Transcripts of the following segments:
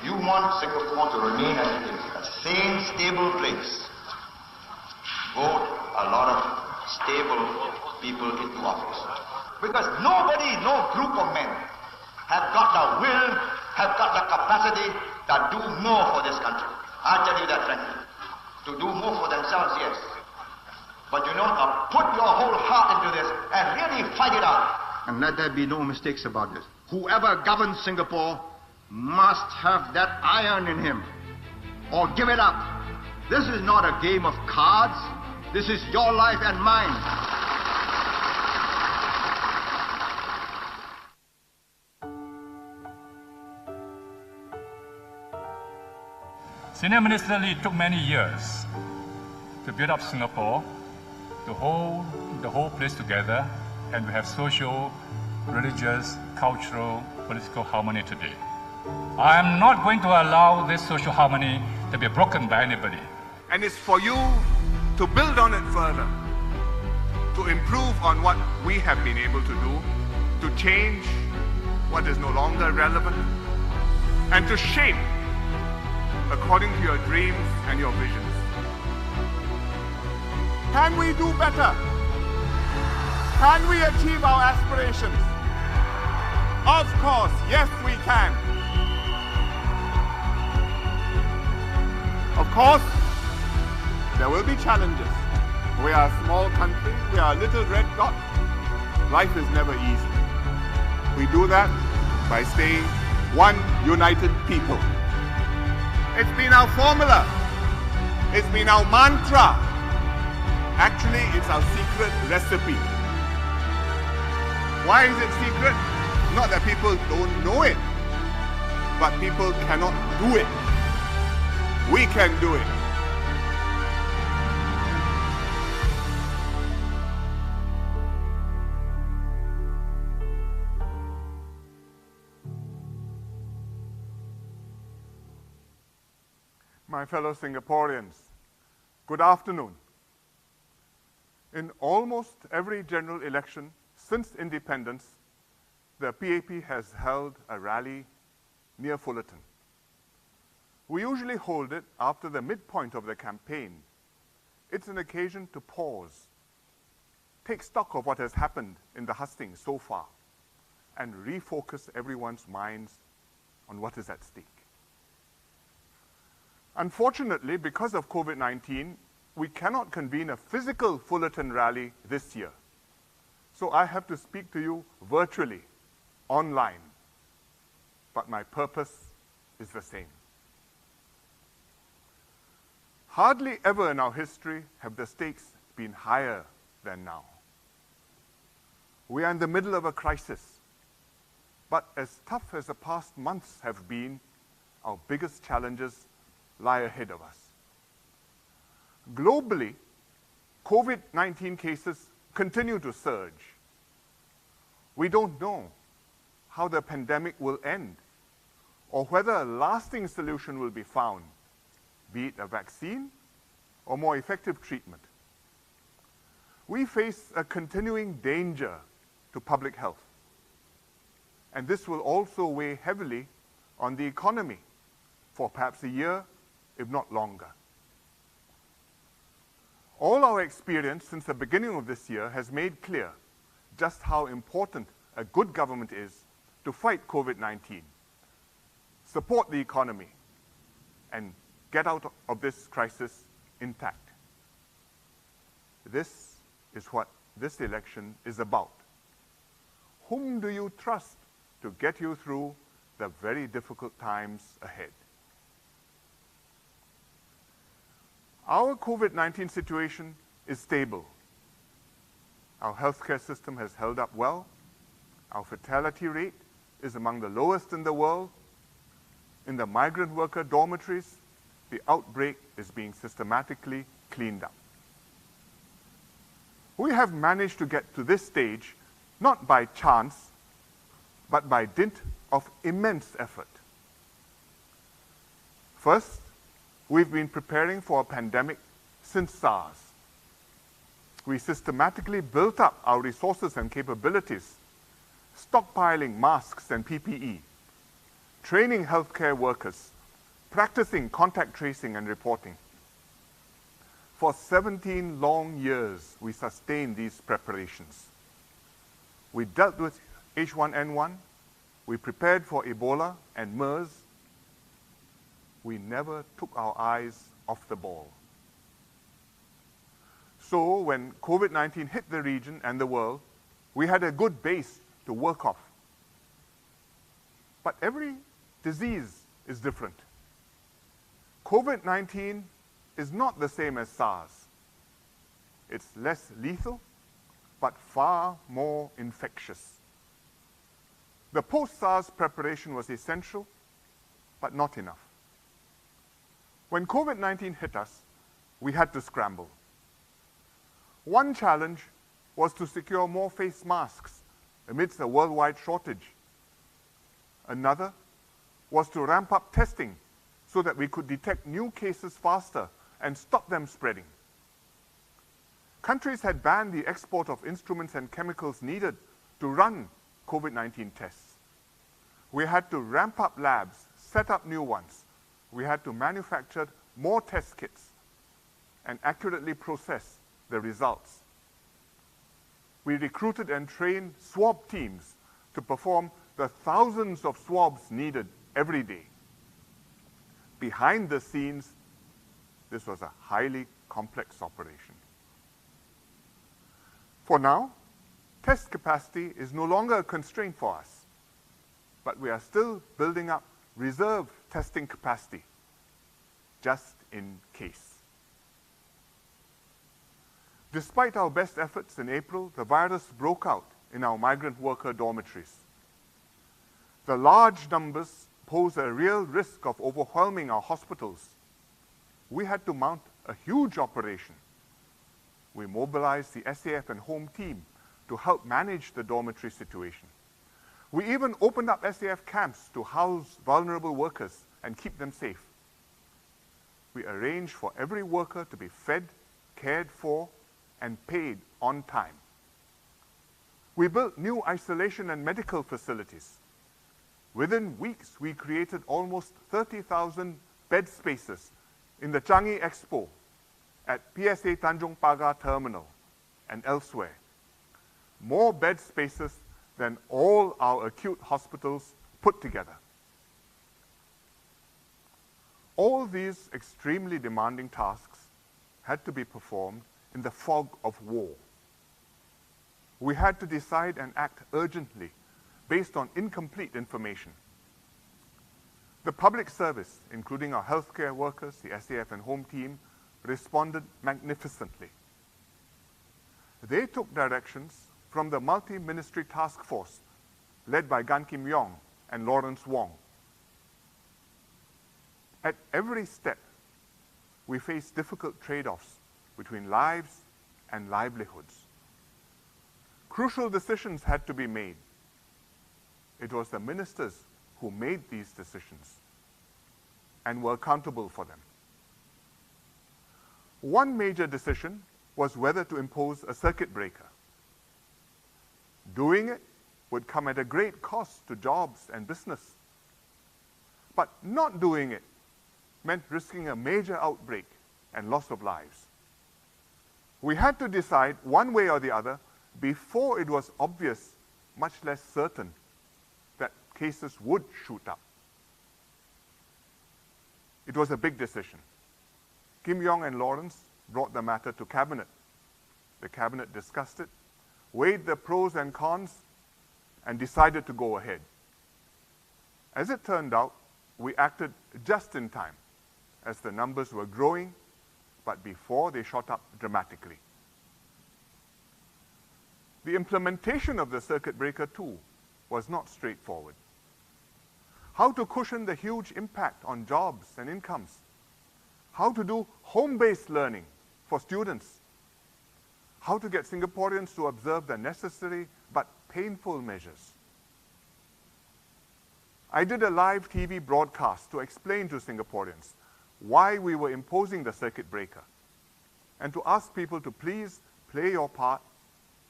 You want Singapore to remain as it is, a sane, stable place. Vote a lot of stable people into office. Because nobody, no group of men have got the will, have got the capacity to do more for this country. I tell you that frankly. To do more for themselves, yes. But you know, put your whole heart into this and really fight it out. And let there be no mistakes about this. Whoever governs Singapore must have that iron in him, or give it up. This is not a game of cards. This is your life and mine. Senior Minister Lee took many years to build up Singapore, to hold the whole place together, and we have social, religious, cultural, political harmony today. I am not going to allow this social harmony to be broken by anybody. And it's for you to build on it further, to improve on what we have been able to do, to change what is no longer relevant, and to shape according to your dreams and your visions. Can we do better? Can we achieve our aspirations? Of course, yes we can. Of course, there will be challenges. We are a small country, we are a little red dot. Life is never easy. We do that by staying one united people. It's been our formula. It's been our mantra. Actually, it's our secret recipe. Why is it secret? Not that people don't know it, but people cannot do it. We can do it. My fellow Singaporeans, good afternoon. In almost every general election since independence, the PAP has held a rally near Fullerton. We usually hold it after the midpoint of the campaign. It's an occasion to pause, take stock of what has happened in the hustings so far, and refocus everyone's minds on what is at stake. Unfortunately, because of COVID-19, we cannot convene a physical Fullerton rally this year. So I have to speak to you virtually, online. But my purpose is the same. Hardly ever in our history have the stakes been higher than now. We are in the middle of a crisis. But as tough as the past months have been, our biggest challenges lie ahead of us. Globally, COVID-19 cases continue to surge. We don't know how the pandemic will end or whether a lasting solution will be found, be it a vaccine or more effective treatment. We face a continuing danger to public health, and this will also weigh heavily on the economy for perhaps a year, if not longer. All our experience since the beginning of this year has made clear just how important a good government is to fight COVID-19, support the economy, and get out of this crisis intact. This is what this election is about. Whom do you trust to get you through the very difficult times ahead? Our COVID-19 situation is stable. Our healthcare system has held up well. Our fatality rate is among the lowest in the world. In the migrant worker dormitories, the outbreak is being systematically cleaned up. We have managed to get to this stage not by chance, but by dint of immense effort. First, we've been preparing for a pandemic since SARS. We systematically built up our resources and capabilities stockpiling masks and PPE, training healthcare workers, practicing contact tracing and reporting. For 17 long years, we sustained these preparations. We dealt with H1N1, we prepared for Ebola and MERS. We never took our eyes off the ball. So when COVID-19 hit the region and the world, we had a good base to work off. But every disease is different. COVID-19 is not the same as SARS. It's less lethal, but far more infectious. The post-SARS preparation was essential, but not enough. When COVID-19 hit us, we had to scramble. One challenge was to secure more face masks amidst a worldwide shortage. Another was to ramp up testing so that we could detect new cases faster and stop them spreading. Countries had banned the export of instruments and chemicals needed to run COVID-19 tests. We had to ramp up labs, set up new ones. We had to manufacture more test kits and accurately process the results. We recruited and trained swab teams to perform the thousands of swabs needed every day. Behind the scenes, this was a highly complex operation. For now, test capacity is no longer a constraint for us, but we are still building up reserve testing capacity, just in case. Despite our best efforts in April, the virus broke out in our migrant worker dormitories. The large numbers pose a real risk of overwhelming our hospitals. We had to mount a huge operation. We mobilized the SAF and home team to help manage the dormitory situation. We even opened up SAF camps to house vulnerable workers and keep them safe. We arranged for every worker to be fed, cared for, and paid on time. We built new isolation and medical facilities. Within weeks, we created almost 30,000 bed spaces in the Changi Expo, at PSA Tanjong Pagar Terminal, and elsewhere. More bed spaces than all our acute hospitals put together. All these extremely demanding tasks had to be performed in the fog of war. We had to decide and act urgently based on incomplete information. The public service, including our healthcare workers, the SAF and home team, responded magnificently. They took directions from the multi-ministry task force led by Gan Kim Yong and Lawrence Wong. At every step, we faced difficult trade-offs between lives and livelihoods. Crucial decisions had to be made. It was the ministers who made these decisions and were accountable for them. One major decision was whether to impose a circuit breaker. Doing it would come at a great cost to jobs and business. But not doing it meant risking a major outbreak and loss of lives. We had to decide one way or the other before it was obvious, much less certain, that cases would shoot up. It was a big decision. Kim Yong and Lawrence brought the matter to Cabinet. The Cabinet discussed it, weighed the pros and cons, and decided to go ahead. As it turned out, we acted just in time, as the numbers were growing, but before they shot up dramatically. The implementation of the circuit breaker, too, was not straightforward. How to cushion the huge impact on jobs and incomes? How to do home-based learning for students? How to get Singaporeans to observe the necessary but painful measures? I did a live TV broadcast to explain to Singaporeans why we were imposing the circuit breaker, and to ask people to please play your part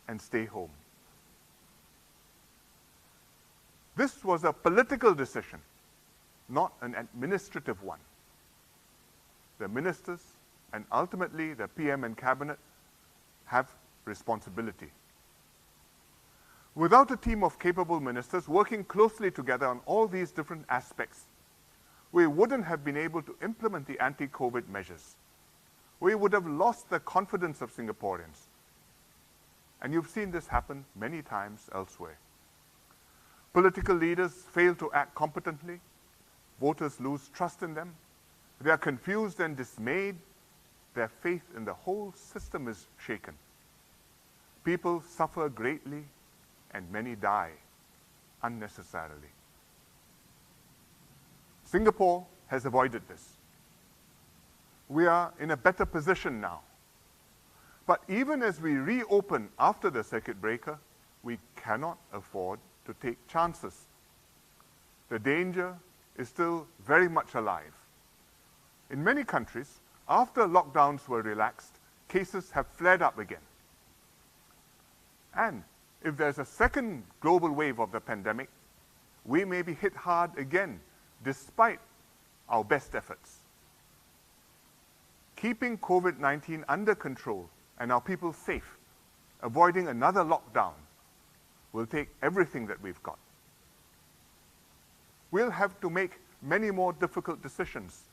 and stay home. This was a political decision, not an administrative one. The ministers and ultimately the PM and cabinet have responsibility. Without a team of capable ministers working closely together on all these different aspects, we wouldn't have been able to implement the anti-COVID measures. We would have lost the confidence of Singaporeans. And you've seen this happen many times elsewhere. Political leaders fail to act competently. Voters lose trust in them. They are confused and dismayed. Their faith in the whole system is shaken. People suffer greatly, and many die unnecessarily. Singapore has avoided this. We are in a better position now. But even as we reopen after the circuit breaker, we cannot afford to take chances. The danger is still very much alive. In many countries, after lockdowns were relaxed, cases have flared up again. And if there's a second global wave of the pandemic, we may be hit hard again, despite our best efforts. Keeping COVID-19 under control and our people safe, avoiding another lockdown, will take everything that we've got. We'll have to make many more difficult decisions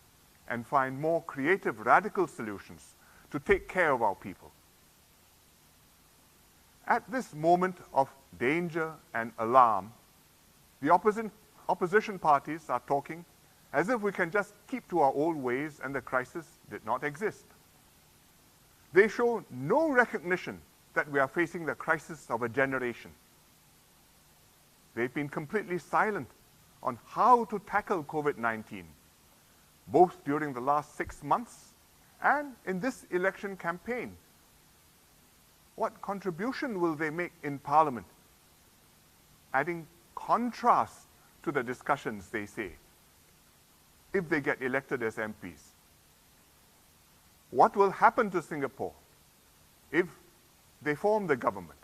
and find more creative, radical solutions to take care of our people. At this moment of danger and alarm, the opposition parties are talking as if we can just keep to our old ways and the crisis did not exist. They show no recognition that we are facing the crisis of a generation. They've been completely silent on how to tackle COVID-19, both during the last 6 months and in this election campaign. What contribution will they make in Parliament, adding contrast to the discussions, they say, if they get elected as MPs? What will happen to Singapore if they form the government?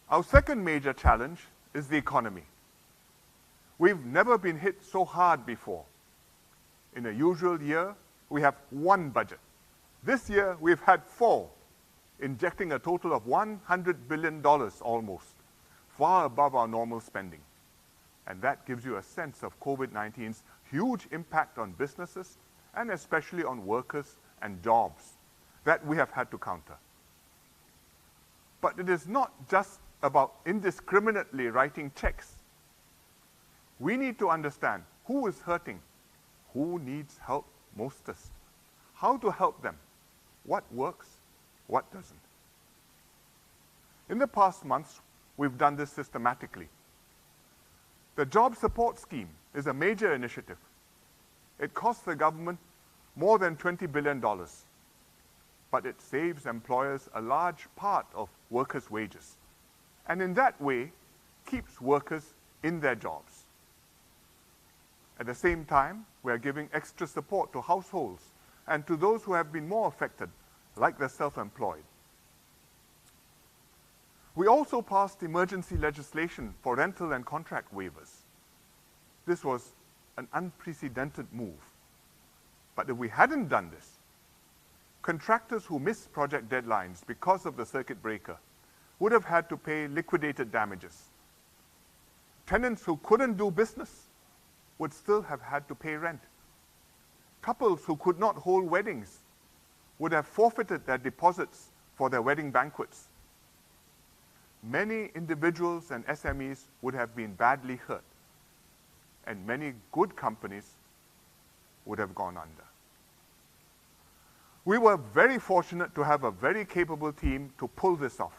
Our second major challenge is the economy. We've never been hit so hard before. In a usual year, we have one budget. This year, we've had 4, injecting a total of $100 billion almost, far above our normal spending. And that gives you a sense of COVID-19's huge impact on businesses and especially on workers and jobs that we have had to counter. But it is not just about indiscriminately writing checks. We need to understand who is hurting, who needs help mostest, how to help them, what works, what doesn't. In the past months, we've done this systematically. The Job Support Scheme is a major initiative. It costs the government more than $20 billion, but it saves employers a large part of workers' wages, and in that way, keeps workers in their jobs. At the same time, we are giving extra support to households and to those who have been more affected, like the self-employed. We also passed emergency legislation for rental and contract waivers. This was an unprecedented move. But if we hadn't done this, contractors who missed project deadlines because of the circuit breaker would have had to pay liquidated damages. Tenants who couldn't do business would still have had to pay rent. Couples who could not hold weddings would have forfeited their deposits for their wedding banquets. Many individuals and SMEs would have been badly hurt, and many good companies would have gone under. We were very fortunate to have a very capable team to pull this off.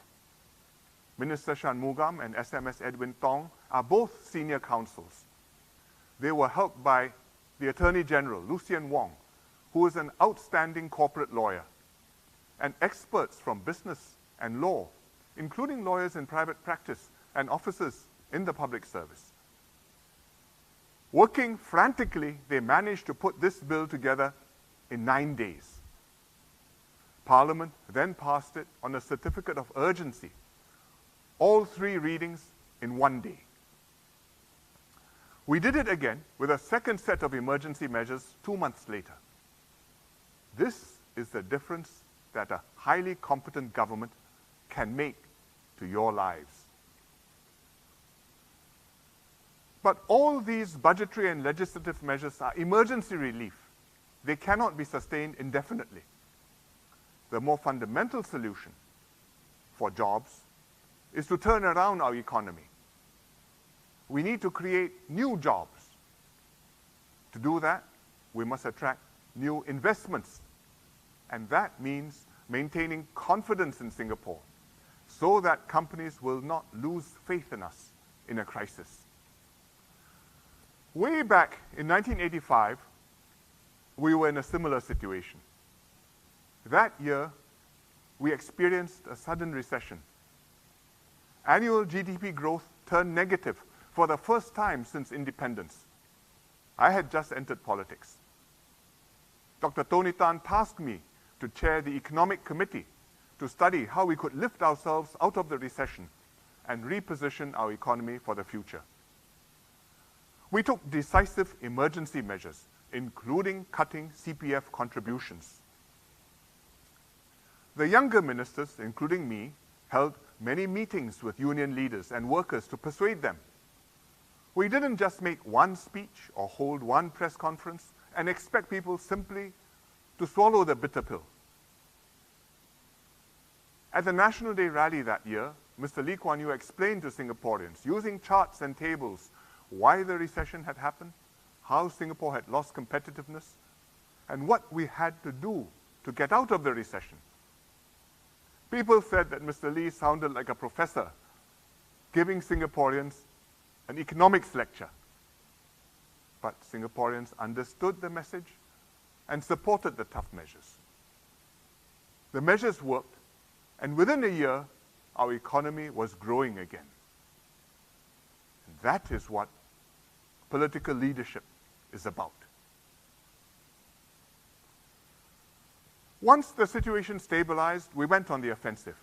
Minister Shanmugam and SMS Edwin Tong are both senior counsels. They were helped by the Attorney General, Lee Hsien Loong, who is an outstanding corporate lawyer, and experts from business and law, including lawyers in private practice and officers in the public service. Working frantically, they managed to put this bill together in 9 days. Parliament then passed it on a certificate of urgency, all 3 readings in 1 day. We did it again with a second set of emergency measures 2 months later. This is the difference that a highly competent government can make to your lives. But all these budgetary and legislative measures are emergency relief. They cannot be sustained indefinitely. The more fundamental solution for jobs is to turn around our economy. We need to create new jobs. To do that, we must attract new investments. And that means maintaining confidence in Singapore so that companies will not lose faith in us in a crisis. Way back in 1985, we were in a similar situation. That year, we experienced a sudden recession. Annual GDP growth turned negative for the first time since independence. I had just entered politics. Dr. Tony Tan tasked me to chair the Economic Committee to study how we could lift ourselves out of the recession and reposition our economy for the future. We took decisive emergency measures, including cutting CPF contributions. The younger ministers, including me, held many meetings with union leaders and workers to persuade them. We didn't just make one speech or hold one press conference and expect people simply to swallow the bitter pill. At the National Day rally that year, Mr. Lee Kuan Yew explained to Singaporeans, using charts and tables, why the recession had happened, how Singapore had lost competitiveness, and what we had to do to get out of the recession. People said that Mr. Lee sounded like a professor giving Singaporeans an economics lecture. But Singaporeans understood the message and supported the tough measures. The measures worked, and within a year, our economy was growing again. And that is what political leadership is about. Once the situation stabilized, we went on the offensive.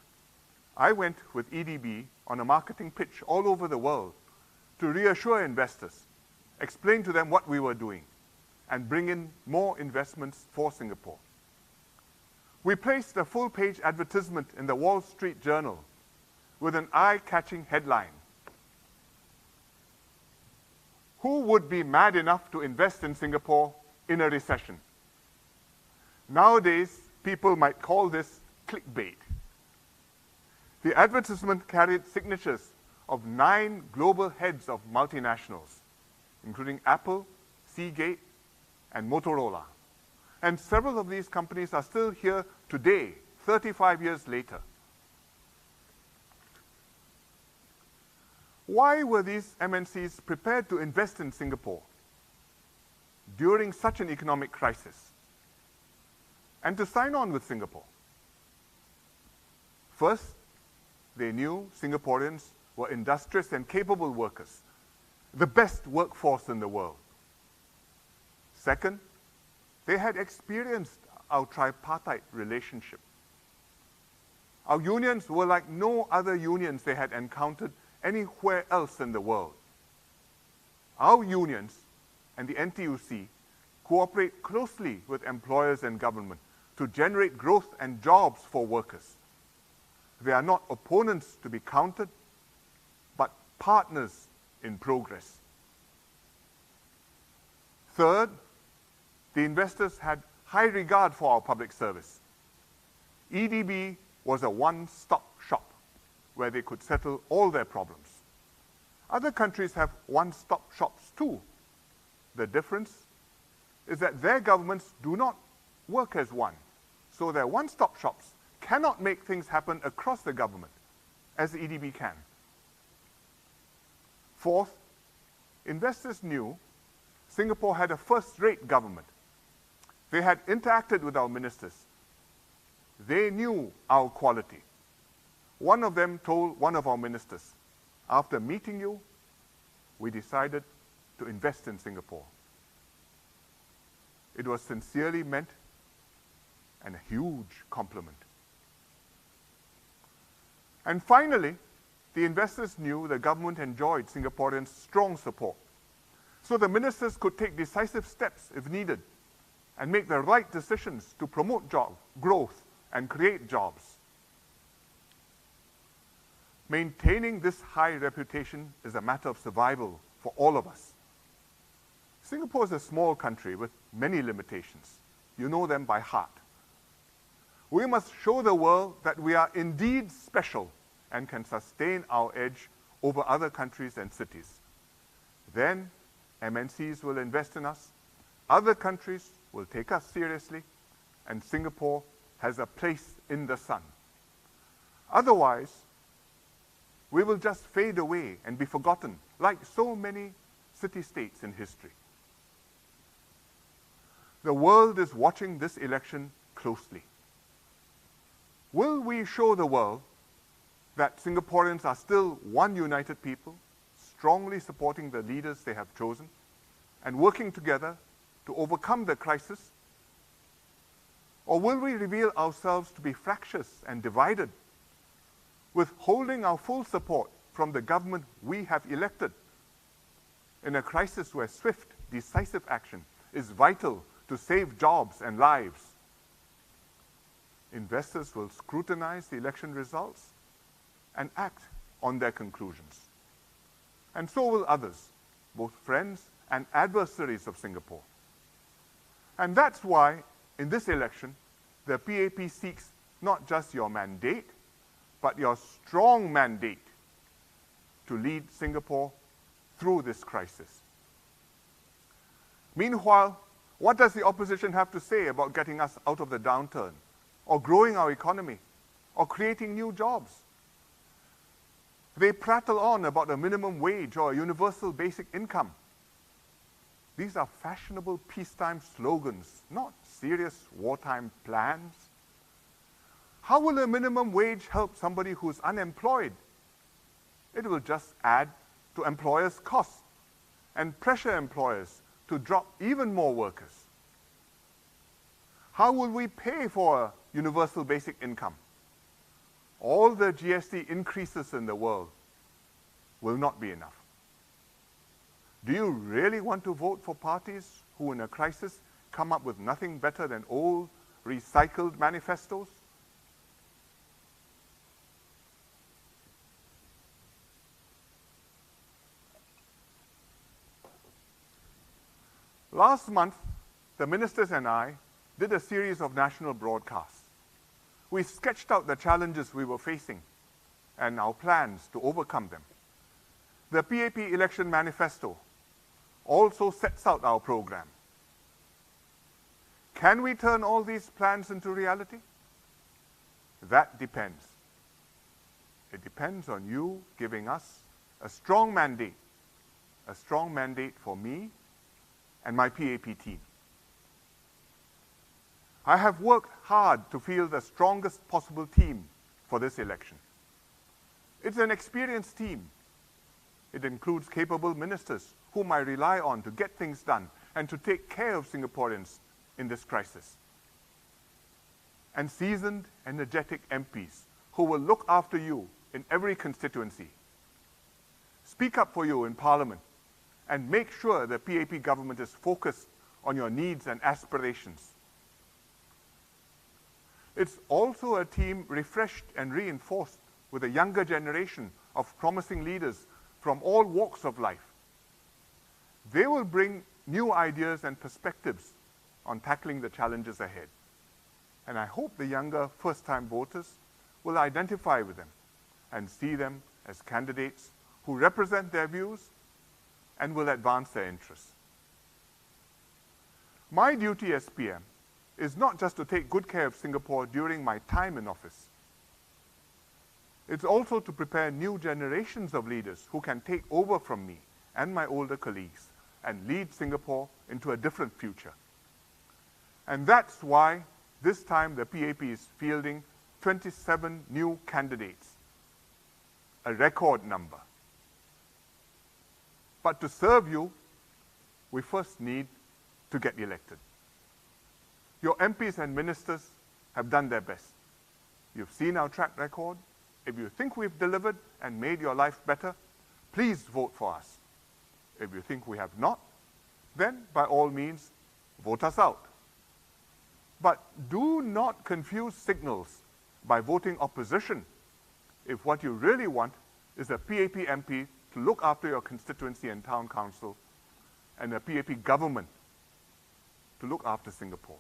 I went with EDB on a marketing pitch all over the world to reassure investors, explain to them what we were doing, and bring in more investments for Singapore. We placed a full-page advertisement in the Wall Street Journal with an eye-catching headline. Who would be mad enough to invest in Singapore in a recession? Nowadays, people might call this clickbait. The advertisement carried signatures of 9 global heads of multinationals, including Apple, Seagate, and Motorola. And several of these companies are still here today, 35 years later. Why were these MNCs prepared to invest in Singapore during such an economic crisis and to sign on with Singapore? First, they knew Singaporeans were industrious and capable workers, the best workforce in the world. Second, they had experienced our tripartite relationship. Our unions were like no other unions they had encountered anywhere else in the world. Our unions and the NTUC cooperate closely with employers and government to generate growth and jobs for workers. They are not opponents to be countered, but partners in progress. Third, the investors had high regard for our public service. EDB was a one-stop shop where they could settle all their problems. Other countries have one-stop shops too. The difference is that their governments do not work as one, so their one-stop shops cannot make things happen across the government, as the EDB can. Fourth, investors knew Singapore had a first-rate government. They had interacted with our ministers. They knew our quality. One of them told one of our ministers, after meeting you, we decided to invest in Singapore. It was sincerely meant and a huge compliment. And finally, the investors knew the government enjoyed Singaporeans' strong support, so the ministers could take decisive steps if needed and make the right decisions to promote job growth and create jobs. Maintaining this high reputation is a matter of survival for all of us. Singapore is a small country with many limitations. You know them by heart. We must show the world that we are indeed special and can sustain our edge over other countries and cities. Then MNCs will invest in us, other countries will take us seriously, and Singapore has a place in the sun. Otherwise, we will just fade away and be forgotten, like so many city-states in history. The world is watching this election closely. Will we show the world that Singaporeans are still one united people, strongly supporting the leaders they have chosen, and working together to overcome the crisis? Or will we reveal ourselves to be fractious and divided, withholding our full support from the government we have elected? In a crisis where swift, decisive action is vital to save jobs and lives, investors will scrutinize the election results and act on their conclusions. And so will others, both friends and adversaries of Singapore. And that's why, in this election, the PAP seeks not just your mandate, but your strong mandate to lead Singapore through this crisis. Meanwhile, what does the opposition have to say about getting us out of the downturn, or growing our economy, or creating new jobs? They prattle on about a minimum wage or a universal basic income. These are fashionable peacetime slogans, not serious wartime plans. How will a minimum wage help somebody who's unemployed? It will just add to employers' costs and pressure employers to drop even more workers. How will we pay for a universal basic income? All the GST increases in the world will not be enough. Do you really want to vote for parties who in a crisis come up with nothing better than old, recycled manifestos? Last month, the ministers and I did a series of national broadcasts. We sketched out the challenges we were facing and our plans to overcome them. The PAP Election Manifesto also sets out our program. Can we turn all these plans into reality? That depends. It depends on you giving us a strong mandate for me and my PAP team. I have worked hard to field the strongest possible team for this election. It's an experienced team. It includes capable ministers whom I rely on to get things done and to take care of Singaporeans in this crisis. And seasoned, energetic MPs who will look after you in every constituency, speak up for you in Parliament, and make sure the PAP government is focused on your needs and aspirations. It's also a team refreshed and reinforced with a younger generation of promising leaders from all walks of life. They will bring new ideas and perspectives on tackling the challenges ahead. And I hope the younger first-time voters will identify with them and see them as candidates who represent their views and will advance their interests. My duty as PM is not just to take good care of Singapore during my time in office. It's also to prepare new generations of leaders who can take over from me and my older colleagues and lead Singapore into a different future. And that's why this time the PAP is fielding 27 new candidates, a record number. But to serve you, we first need to get elected. Your MPs and ministers have done their best. You've seen our track record. If you think we've delivered and made your life better, please vote for us. If you think we have not, then by all means, vote us out. But do not confuse signals by voting opposition if what you really want is a PAP MP to look after your constituency and town council and a PAP government to look after Singapore.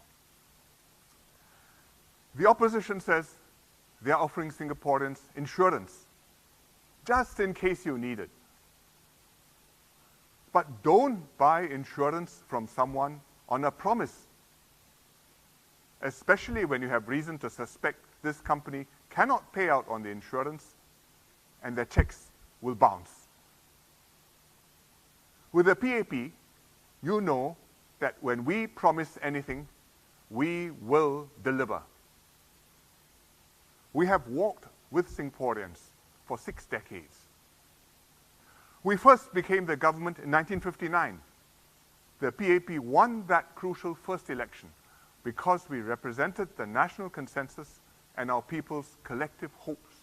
The opposition says they are offering Singaporeans insurance, just in case you need it. But don't buy insurance from someone on a promise, especially when you have reason to suspect this company cannot pay out on the insurance and their checks will bounce. With the PAP, you know that when we promise anything, we will deliver. We have walked with Singaporeans for 6 decades. We first became the government in 1959. The PAP won that crucial first election because we represented the national consensus and our people's collective hopes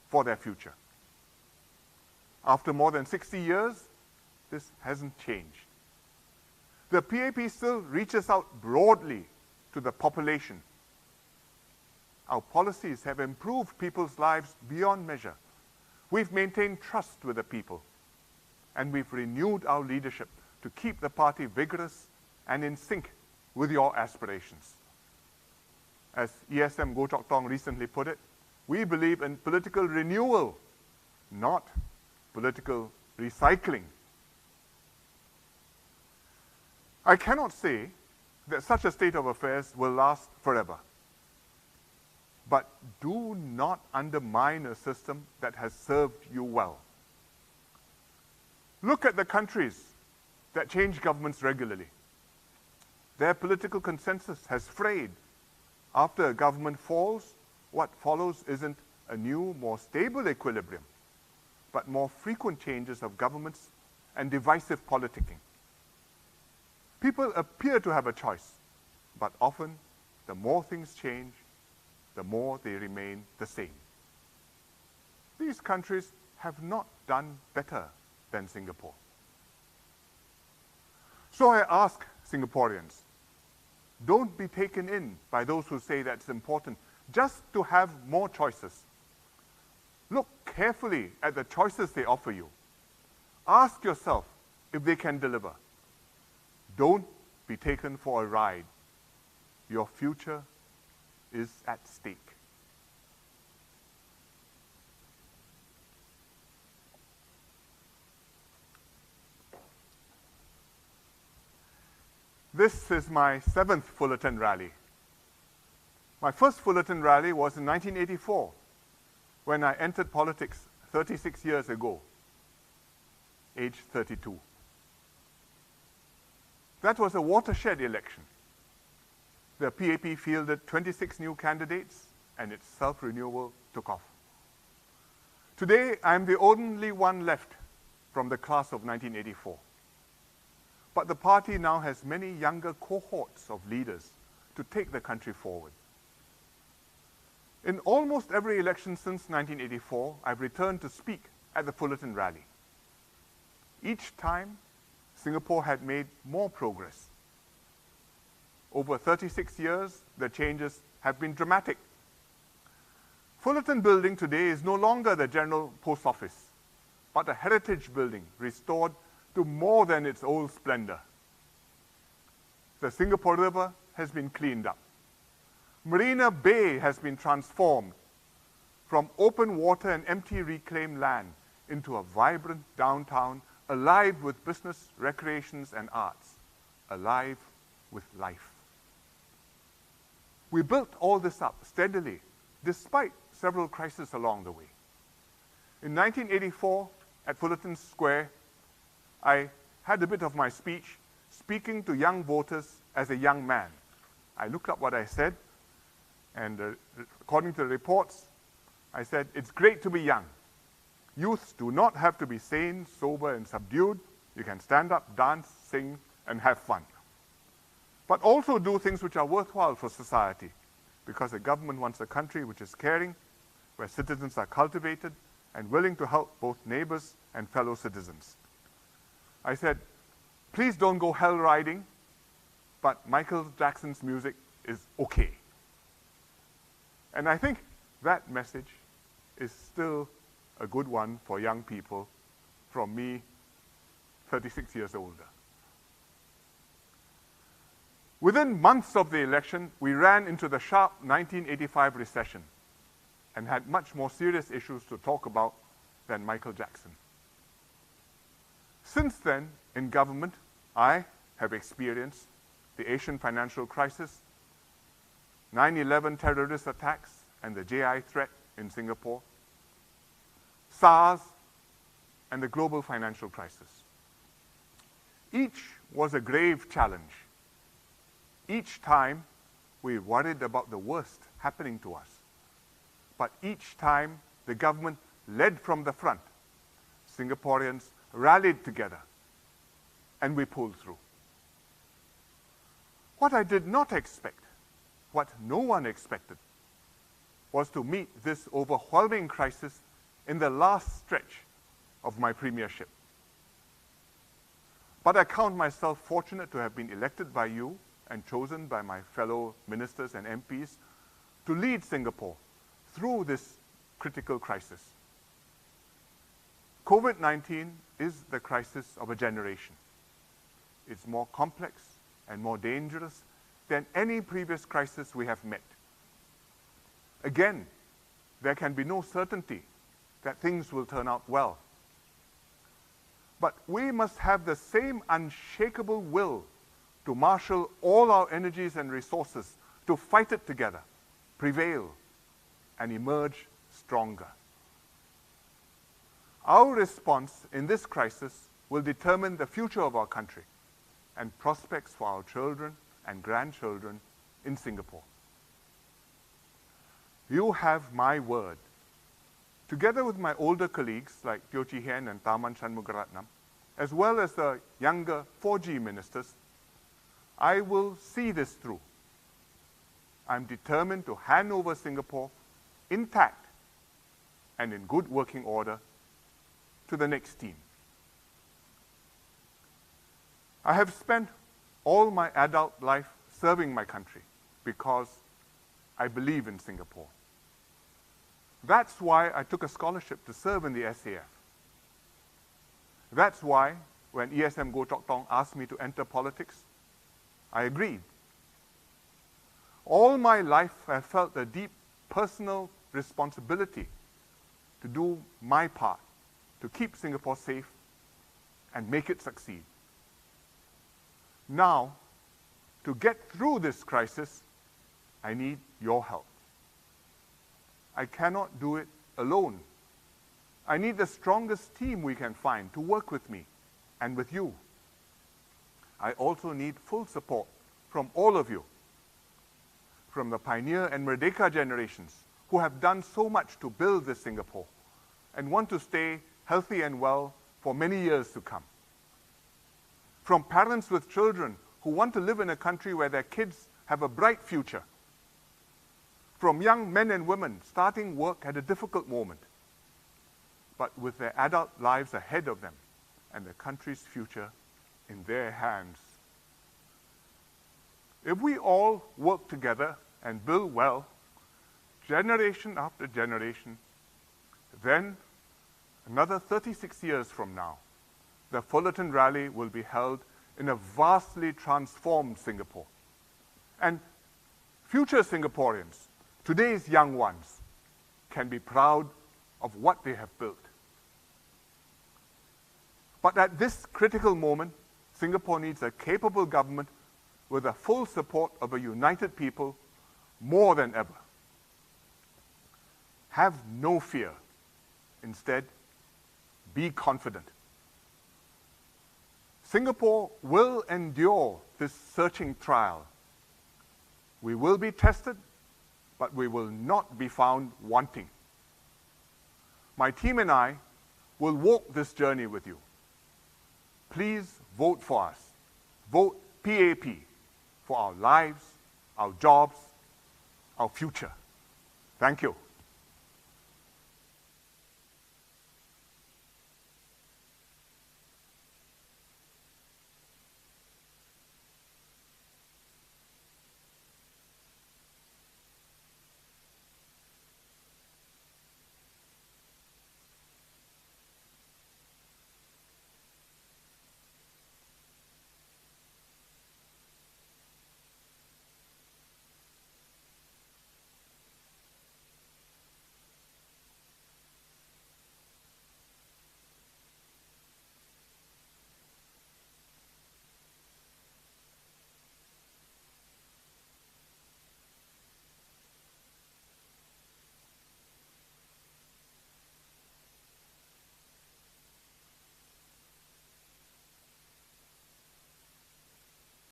for their future. After more than 60 years, this hasn't changed. The PAP still reaches out broadly to the population. Our policies have improved people's lives beyond measure. We've maintained trust with the people, and we've renewed our leadership to keep the party vigorous and in sync with your aspirations. As ESM Goh Chok Tong recently put it, we believe in political renewal, not political recycling. I cannot say that such a state of affairs will last forever. But do not undermine a system that has served you well. Look at the countries that change governments regularly. Their political consensus has frayed. After a government falls, what follows isn't a new, more stable equilibrium, but more frequent changes of governments and divisive politicking. People appear to have a choice, but often the more things change, the more they remain the same. These countries have not done better than Singapore. So I ask Singaporeans, don't be taken in by those who say that's important just to have more choices. Look carefully at the choices they offer you. Ask yourself if they can deliver. Don't be taken for a ride. Your future is at stake. This is my 7th Fullerton rally. My first Fullerton rally was in 1984, when I entered politics 36 years ago, age 32. That was a watershed election. The PAP fielded 26 new candidates, and its self-renewal took off. Today, I'm the only one left from the class of 1984. But the party now has many younger cohorts of leaders to take the country forward. In almost every election since 1984, I've returned to speak at the Fullerton rally. Each time, Singapore had made more progress. Over 36 years, the changes have been dramatic. Fullerton Building today is no longer the General Post Office, but a heritage building restored to more than its old splendor. The Singapore River has been cleaned up. Marina Bay has been transformed from open water and empty reclaimed land into a vibrant downtown, alive with business, recreations, and arts, alive with life. We built all this up steadily, despite several crises along the way. In 1984, at Fullerton Square, I had a bit of my speech speaking to young voters as a young man. I looked up what I said, and according to the reports, I said, it's great to be young. Youths do not have to be sane, sober, and subdued. You can stand up, dance, sing, and have fun. But also do things which are worthwhile for society, because the government wants a country which is caring, where citizens are cultivated and willing to help both neighbors and fellow citizens. I said, please don't go hell riding, but Michael Jackson's music is okay. And I think that message is still a good one for young people from me, 36 years older. Within months of the election, we ran into the sharp 1985 recession and had much more serious issues to talk about than Michael Jackson. Since then, in government, I have experienced the Asian financial crisis, 9/11 terrorist attacks and the GI threat in Singapore, SARS, and the global financial crisis. Each was a grave challenge. Each time, we worried about the worst happening to us. But each time, the government led from the front. Singaporeans rallied together, and we pulled through. What I did not expect, what no one expected, was to meet this overwhelming crisis in the last stretch of my premiership. But I count myself fortunate to have been elected by you and chosen by my fellow ministers and MPs to lead Singapore through this critical crisis. COVID-19 is the crisis of a generation. It's more complex and more dangerous than any previous crisis we have met. Again, there can be no certainty that things will turn out well. But we must have the same unshakable will to marshal all our energies and resources to fight it together, prevail, and emerge stronger. Our response in this crisis will determine the future of our country and prospects for our children and grandchildren in Singapore. You have my word. Together with my older colleagues like Teo Chee Hean and Tharman Shanmugaratnam, as well as the younger 4G ministers, I will see this through. I'm determined to hand over Singapore intact and in good working order to the next team. I have spent all my adult life serving my country because I believe in Singapore. That's why I took a scholarship to serve in the SAF. That's why when ESM Goh Chok Tong asked me to enter politics, I agreed. All my life I felt a deep personal responsibility to do my part to keep Singapore safe and make it succeed. Now, to get through this crisis, I need your help. I cannot do it alone. I need the strongest team we can find to work with me and with you. I also need full support from all of you, from the Pioneer and Merdeka generations who have done so much to build this Singapore and want to stay healthy and well for many years to come. From parents with children who want to live in a country where their kids have a bright future. From young men and women starting work at a difficult moment, but with their adult lives ahead of them and the country's future in their hands. If we all work together and build well, generation after generation, then another 36 years from now, the Fullerton Rally will be held in a vastly transformed Singapore. And future Singaporeans, today's young ones, can be proud of what they have built. But at this critical moment, Singapore needs a capable government with the full support of a united people more than ever. Have no fear. Instead, be confident. Singapore will endure this searching trial. We will be tested, but we will not be found wanting. My team and I will walk this journey with you. Please vote for us. Vote PAP for our lives, our jobs, our future. Thank you.